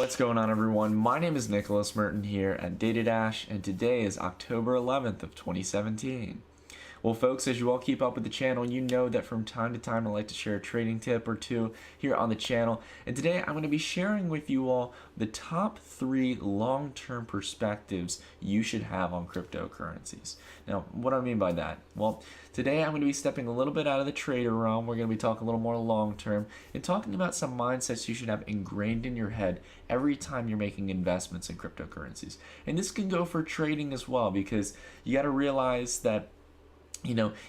What's going on, everyone? My name is Nicholas Merton here at DataDash, and today is October 11th of 2017. Well, folks, as you all keep up with the channel, you know that from time to time I like to share a trading tip or two here on the channel. And today I'm going to be sharing with you all the top 3 long-term perspectives you should have on cryptocurrencies. Now, what do I mean by that? Well, today I'm going to be stepping a little bit out of the trader realm. We're going to be talking a little more long-term and talking about some mindsets you should have ingrained in your head every time you're making investments in cryptocurrencies. And this can go for trading as well, because you got to realize that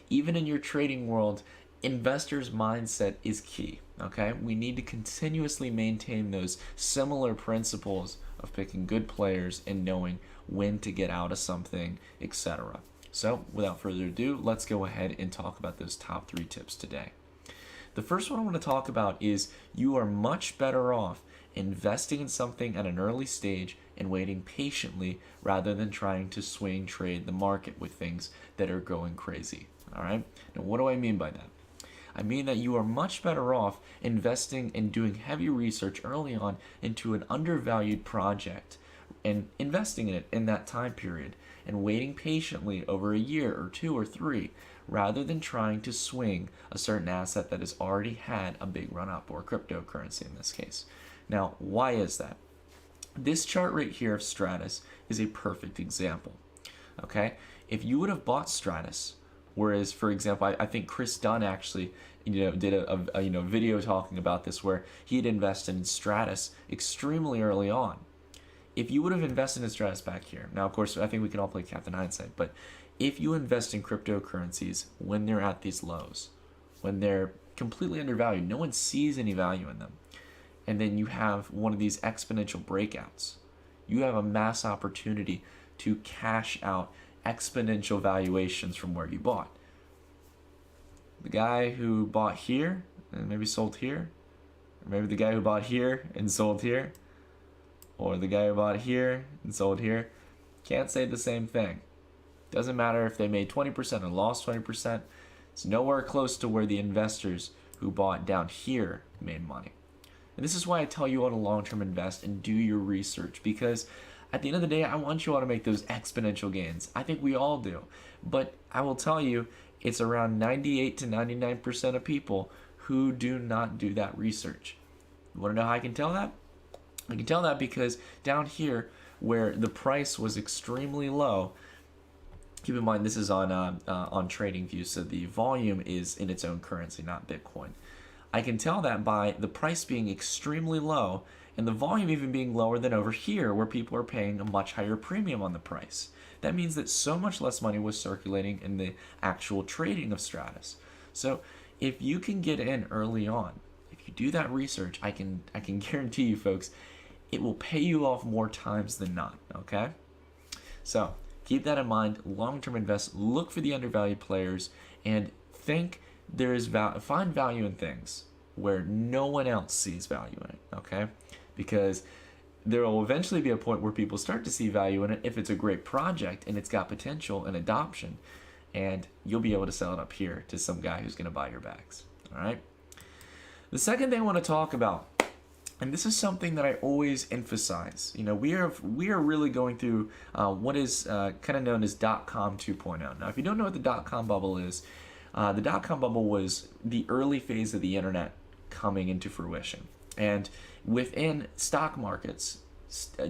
even in your trading world, investors' mindset is key, okay? We need to continuously maintain those similar principles of picking good players and knowing when to get out of something, etc. So, without further ado, let's go ahead and talk about those top 3 tips today. The first one I want to talk about is you are much better off investing in something at an early stage and waiting patiently rather than trying to swing trade the market with things that are going crazy. All right? Now, what do I mean by that? I mean that you are much better off investing and doing heavy research early on into an undervalued project and investing in it in that time period and waiting patiently over a year or 2 or 3 rather than trying to swing a certain asset that has already had a big run up, or cryptocurrency in this case. Now, why is that? This chart right here of Stratus is a perfect example. Okay, if you would have bought Stratus, whereas, for example, I think Chris Dunn actually did a video talking about this, where he had invested in Stratus extremely early on. If you would have invested in Stratus back here, now of course I think we can all play Captain Hindsight, but if you invest in cryptocurrencies when they're at these lows, when they're completely undervalued, no one sees any value in them, and then you have one of these exponential breakouts, you have a mass opportunity to cash out exponential valuations from where you bought. The guy who bought here and maybe sold here, or maybe the guy who bought here and sold here, or the guy who bought here and sold here, can't say the same thing. Doesn't matter if they made 20% or lost 20%. It's nowhere close to where the investors who bought down here made money. And this is why I tell you all to long-term invest and do your research, because at the end of the day, I want you all to make those exponential gains. I think we all do. But I will tell you, it's around 98 to 99% of people who do not do that research. You want to know how I can tell that? I can tell that because down here, where the price was extremely low, keep in mind this is on TradingView, so the volume is in its own currency, not Bitcoin. I can tell that by the price being extremely low and the volume even being lower than over here, where people are paying a much higher premium on the price. That means that so much less money was circulating in the actual trading of Stratus. So if you can get in early on, if you do that research, I can guarantee you, folks, it will pay you off more times than not, okay? So keep that in mind. Long-term invest, look for the undervalued players, and think there is find value in things where no one else sees value in it, okay? Because there will eventually be a point where people start to see value in it if it's a great project and it's got potential and adoption, and you'll be able to sell it up here to some guy who's going to buy your bags, all right? The second thing I want to talk about, and this is something that I always emphasize, we are really going through what is kind of known as .com 2.0. Now, if you don't know what the .com bubble is, the .com bubble was the early phase of the internet coming into fruition. And within stock markets,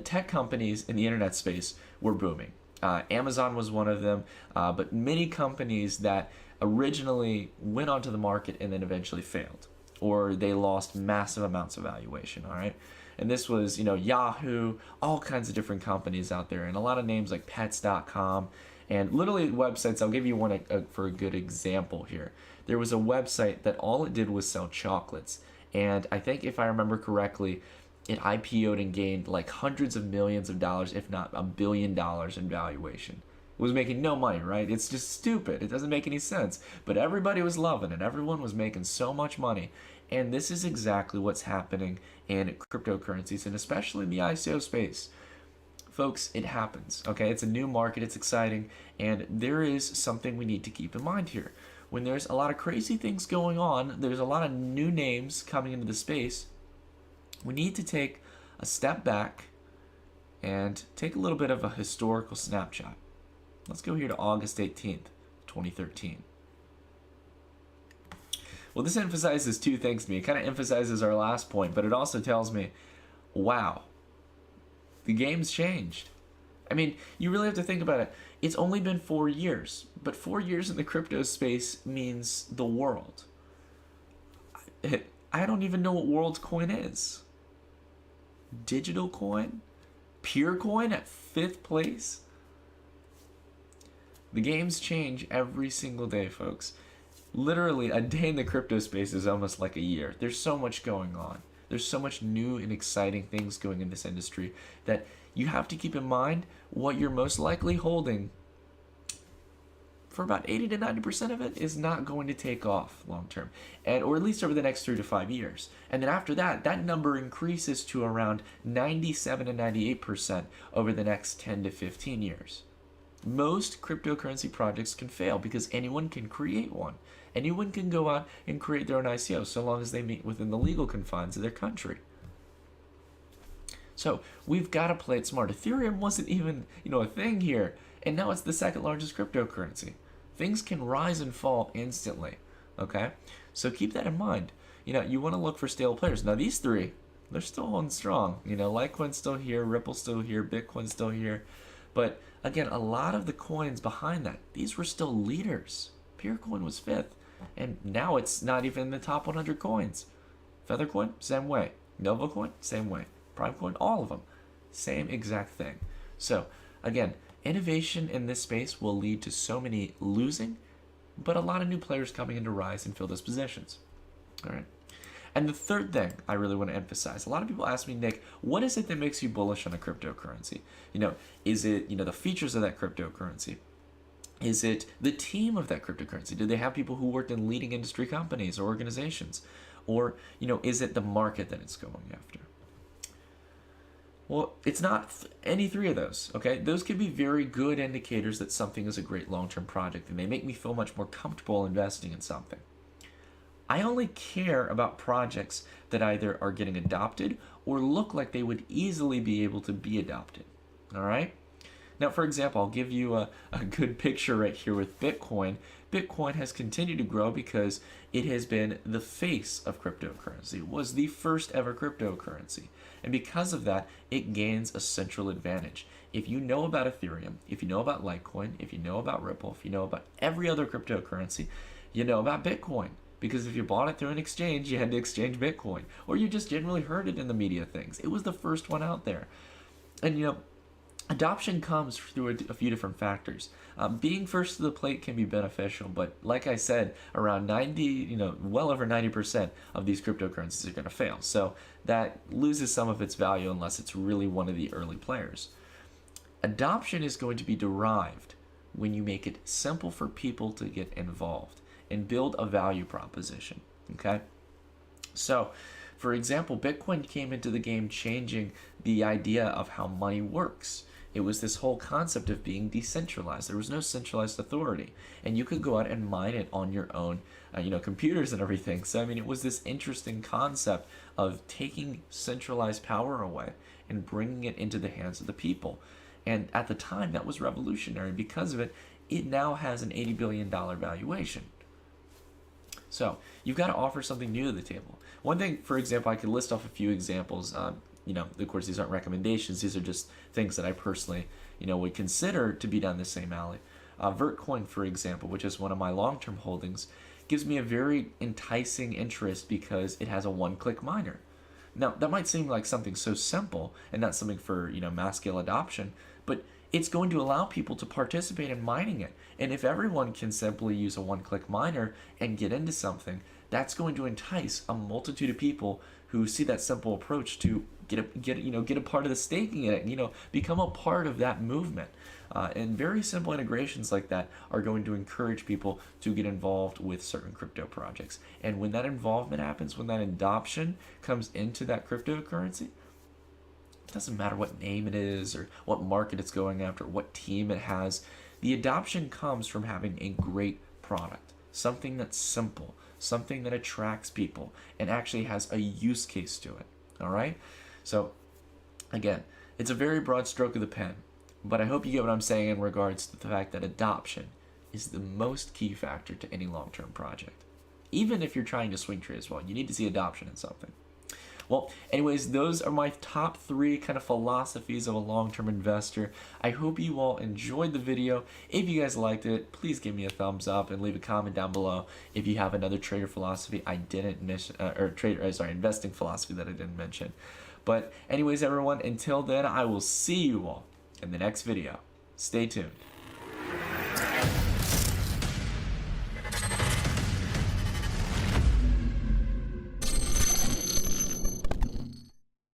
tech companies in the internet space were booming. Amazon was one of them, but many companies that originally went onto the market and then eventually failed, or they lost massive amounts of valuation, all right? And this was, Yahoo, all kinds of different companies out there, and a lot of names like pets.com, and literally websites. I'll give you one for a good example here. There was a website that all it did was sell chocolates, and I think if I remember correctly, it IPO'd and gained like hundreds of millions of dollars, if not $1 billion in valuation. It was making no money, right? It's just stupid. It doesn't make any sense. But everybody was loving it. Everyone was making so much money. And this is exactly what's happening in cryptocurrencies, and especially in the ICO space. Folks, it happens, okay? It's a new market, it's exciting, and there is something we need to keep in mind here. When there's a lot of crazy things going on, there's a lot of new names coming into the space, we need to take a step back and take a little bit of a historical snapshot. Let's go here to August 18th, 2013. Well, this emphasizes two things to me. It kind of emphasizes our last point, but it also tells me, wow, the game's changed. I mean, you really have to think about it. It's only been 4 years, but 4 years in the crypto space means the world. I don't even know what world's coin is. Digital coin? Pure coin at 5th place? The games change every single day, folks. Literally, a day in the crypto space is almost like a year. There's so much going on. There's so much new and exciting things going in this industry that you have to keep in mind what you're most likely holding. For about 80 to 90% of it is not going to take off long term, or at least over the next 3 to 5 years. And then after that, that number increases to around 97 to 98% over the next 10 to 15 years. Most cryptocurrency projects can fail because anyone can create one. Anyone can go out and create their own ICO so long as they meet within the legal confines of their country. So we've got to play it smart. Ethereum wasn't even, a thing here, and now it's the second largest cryptocurrency. Things can rise and fall instantly, okay? So keep that in mind. You want to look for stable players. Now these three, they're still holding strong. Litecoin's still here, Ripple's still here, Bitcoin's still here. But again, a lot of the coins behind that, these were still leaders. Purecoin was 5th, and now it's not even in the top 100 coins. Feathercoin, same way. Novacoin, same way. Primecoin, all of them, same exact thing. So again, innovation in this space will lead to so many losing, but a lot of new players coming in to rise and fill those positions. All right. And the third thing I really want to emphasize, a lot of people ask me, Nick, what is it that makes you bullish on a cryptocurrency? Is it, the features of that cryptocurrency? Is it the team of that cryptocurrency? Do they have people who worked in leading industry companies or organizations? Or, is it the market that it's going after? Well, it's not any three of those, okay? Those can be very good indicators that something is a great long-term project, and they make me feel much more comfortable investing in something. I only care about projects that either are getting adopted or look like they would easily be able to be adopted, all right? Now, for example, I'll give you a good picture right here with Bitcoin. Bitcoin has continued to grow because it has been the face of cryptocurrency. It was the first ever cryptocurrency. And because of that, it gains a central advantage. If you know about Ethereum, if you know about Litecoin, if you know about Ripple, if you know about every other cryptocurrency, you know about Bitcoin. Because if you bought it through an exchange, you had to exchange Bitcoin. Or you just generally heard it in the media things. It was the first one out there. And adoption comes through a few different factors. Being first to the plate can be beneficial, but like I said, around 90, well over 90% of these cryptocurrencies are going to fail. So that loses some of its value unless it's really one of the early players. Adoption is going to be derived when you make it simple for people to get involved and build a value proposition, okay? So, for example, Bitcoin came into the game changing the idea of how money works. It was this whole concept of being decentralized. There was no centralized authority, and you could go out and mine it on your own, computers and everything. So, it was this interesting concept of taking centralized power away and bringing it into the hands of the people. And at the time, that was revolutionary. Because of it, it now has an $80 billion valuation. So you've got to offer something new to the table. One thing, for example, I could list off a few examples. Of course, these aren't recommendations. These are just things that I personally, would consider to be down the same alley. Vertcoin, for example, which is one of my long-term holdings, gives me a very enticing interest because it has a one-click miner. Now, that might seem like something so simple and not something for, mass-scale adoption, but it's going to allow people to participate in mining it. And if everyone can simply use a one-click miner and get into something, that's going to entice a multitude of people who see that simple approach to get a part of the staking in it, become a part of that movement. And very simple integrations like that are going to encourage people to get involved with certain crypto projects. And when that involvement happens, when that adoption comes into that cryptocurrency, it doesn't matter what name it is or what market it's going after, what team it has. The adoption comes from having a great product, something that's simple, something that attracts people and actually has a use case to it. All right? So Again, it's a very broad stroke of the pen, but I hope you get what I'm saying in regards to the fact that adoption is the most key factor to any long-term project. Even if you're trying to swing trade as well, you need to see adoption in something. Well, anyways, those are my top 3 kind of philosophies of a long-term investor. I hope you all enjoyed the video. If you guys liked it, please give me a thumbs up and leave a comment down below if you have another trader philosophy I didn't mention, investing philosophy that I didn't mention. But anyways, everyone, until then, I will see you all in the next video. Stay tuned.